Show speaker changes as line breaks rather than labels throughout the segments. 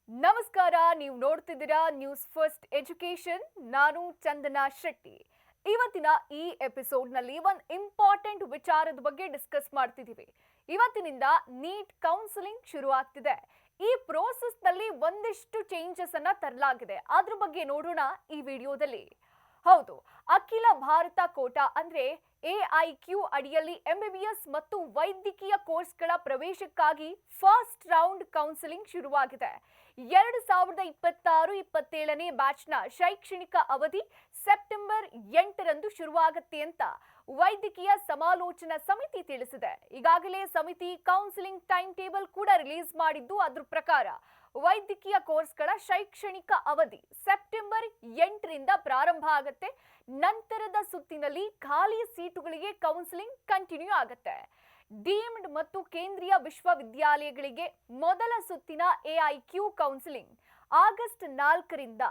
ನಮಸ್ಕಾರ, ನೀವು ನೋಡ್ತಿದ್ದೀರಾ ನ್ಯೂಸ್ ಫಸ್ಟ್ ಎಜುಕೇಶನ್. ನಾನು ಚಂದನಾ ಶೆಟ್ಟಿ. ಇವತ್ತಿನ ಈ ಎಪಿಸೋಡ್ನಲ್ಲಿ ಒಂದು ಇಂಪಾರ್ಟೆಂಟ್ ವಿಚಾರದ ಬಗ್ಗೆ ಡಿಸ್ಕಸ್ ಮಾಡ್ತಿದ್ದೀವಿ. ಇವತ್ತಿನಿಂದ ನೀಟ್ ಕೌನ್ಸಿಲಿಂಗ್ ಶುರು ಆಗ್ತಿದೆ. ಈ ಪ್ರೋಸೆಸ್ನಲ್ಲಿ ಒಂದಿಷ್ಟು ಚೇಂಜಸ್ ಅನ್ನ ತರಲಾಗಿದೆ. ಅದ್ರ ಬಗ್ಗೆ ನೋಡೋಣ ಈ ವಿಡಿಯೋದಲ್ಲಿ. ಹೌದು, ಅಖಿಲ ಭಾರತ ಕೋಟಾ ಅಂದ್ರೆ ಎಐಕ್ಯೂ ಅಡಿಯಲ್ಲಿ ಎಂಬಿಬಿಎಸ್ ಮತ್ತು ವೈದ್ಯಕೀಯ ಕೋರ್ಸ್ಗಳ ಪ್ರವೇಶಕ್ಕಾಗಿ ಫಸ್ಟ್ ರೌಂಡ್ ಕೌನ್ಸಿಲಿಂಗ್ ಶುರುವಾಗಿದೆ. 2026-27ನೇ ಬ್ಯಾಚ್ನ ಶೈಕ್ಷಣಿಕ ಅವಧಿ ಸೆಪ್ಟೆಂಬರ್ 8ರಂದು ಶುರುವಾಗುತ್ತೆ ಅಂತ ವೈದ್ಯಕೀಯ ಸಮಾಲೋಚನಾ ಸಮಿತಿ ತಿಳಿಸಿದೆ. ಈಗಾಗಲೇ ಸಮಿತಿ ಕೌನ್ಸಿಲಿಂಗ್ ಟೈಮ್ ಟೇಬಲ್ ಕೂಡ ರಿಲೀಸ್ ಮಾಡಿದ್ದು, ಅದ್ರ ಪ್ರಕಾರ ವೈದ್ಯಕೀಯ ಕೋರ್ಸ್ಗಳ ಶೈಕ್ಷಣಿಕ ಅವಧಿ ಸೆಪ್ಟೆಂಬರ್ 8ರಿಂದ ಪ್ರಾರಂಭ ಆಗುತ್ತೆ. ನಂತರದ ಸುತ್ತಿನಲ್ಲಿ ಖಾಲಿ ಸೀಟುಗಳಿಗೆ ಕೌನ್ಸಿಲಿಂಗ್ ಕಂಟಿನ್ಯೂ ಆಗುತ್ತೆ. ಡೀಮ್ಡ್ ಮತ್ತು ಕೇಂದ್ರೀಯ ವಿಶ್ವವಿದ್ಯಾಲಯಗಳಿಗೆ ಮೊದಲ ಸುತ್ತಿನ ಎಐಕ್ಯೂ ಕೌನ್ಸಿಲಿಂಗ್ ಆಗಸ್ಟ್ 4ರಿಂದ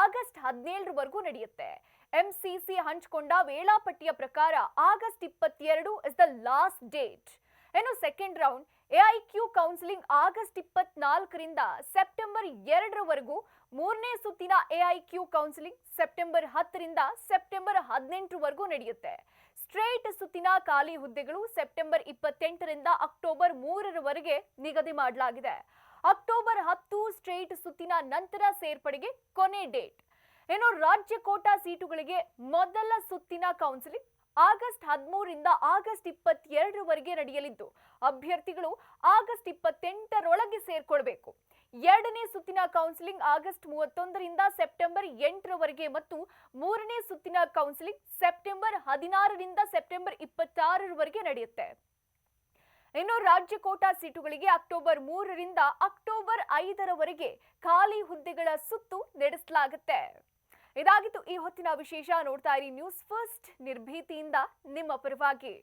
ಆಗಸ್ಟ್ 17ರವರೆಗೂ ನಡೆಯುತ್ತೆ. ಎಂಸಿಸಿ ಹಂಚಿಕೊಂಡ ವೇಳಾಪಟ್ಟಿಯ ಪ್ರಕಾರ August 22 is the last date. ಇನ್ನು second round AIQ counselling August 24ರಿಂದ ಸೆಪ್ಟೆಂಬರ್ 2ರವರೆಗೂ, ಮೂರನೇ ಸುತ್ತಿನ ಎಐಕ್ಯೂ ಕೌನ್ಸಿಲಿಂಗ್ ಸೆಪ್ಟೆಂಬರ್ 10ರಿಂದ ಸೆಪ್ಟೆಂಬರ್ 18ರವರೆಗೂ ನಡೆಯುತ್ತೆ. ಸ್ಟ್ರೇಟ್ ಸುತ್ತಿನ ಖಾಲಿ ಹುದ್ದೆಗಳು ಸೆಪ್ಟೆಂಬರ್ 28ರಿಂದ ಅಕ್ಟೋಬರ್ 3ರವರೆಗೆ ನಿಗದಿ ಮಾಡಲಾಗಿದೆ. ಅಕ್ಟೋಬರ್ 10 ಸ್ಟ್ರೇಟ್ ಸುತ್ತಿನ ನಂತರ ಸೇರ್ಪಡೆಗೆ ಕೊನೆ ಡೇಟ್. ಇನ್ನು ರಾಜ್ಯ ಕೋಟಾ ಸೀಟುಗಳಿಗೆ ಮೊದಲ ಸುತ್ತಿನ ಕೌನ್ಸಿಲಿಂಗ್ ಆಗಸ್ಟ್ 13ರಿಂದ ಆಗಸ್ಟ್ 22ರವರೆಗೆ ನಡೆಯಲಿದ್ದು, ಅಭ್ಯರ್ಥಿಗಳು ಆಗಸ್ಟ್ 28ರೊಳಗೆ ಸೇರ್ಕೊಳ್ಬೇಕು. ಎರಡನೇ ಸುತ್ತಿನ ಕೌನ್ಸಿಲಿಂಗ್ ಆಗಸ್ಟ್ 31ರಿಂದ ಸೆಪ್ಟೆಂಬರ್ 8ರವರೆಗೆ ಮತ್ತು ಮೂರನೇ ಸುತ್ತಿನ ಕೌನ್ಸಿಲಿಂಗ್ ಸೆಪ್ಟೆಂಬರ್ 16ರಿಂದ ಸೆಪ್ಟೆಂಬರ್ 26ರವರೆಗೆ ನಡೆಯುತ್ತೆ. ಇನ್ನು ರಾಜ್ಯ ಕೋಟಾ ಸೀಟುಗಳಿಗೆ ಅಕ್ಟೋಬರ್ 3ರಿಂದ ಅಕ್ಟೋಬರ್ 5ರವರೆಗೆ ಖಾಲಿ ಹುದ್ದೆಗಳ ಸುತ್ತು ನಡೆಸಲಾಗುತ್ತೆ. ಇದಾಗಿತ್ತು ಈ ಹೊತ್ತಿನ ವಿಶೇಷ. ನೋಡ್ತಾ ಇರಿ ನ್ಯೂಸ್ ಫಸ್ಟ್, ನಿರ್ಭೀತಿಯಿಂದ ನಿಮ್ಮ ಪರವಾಗಿ.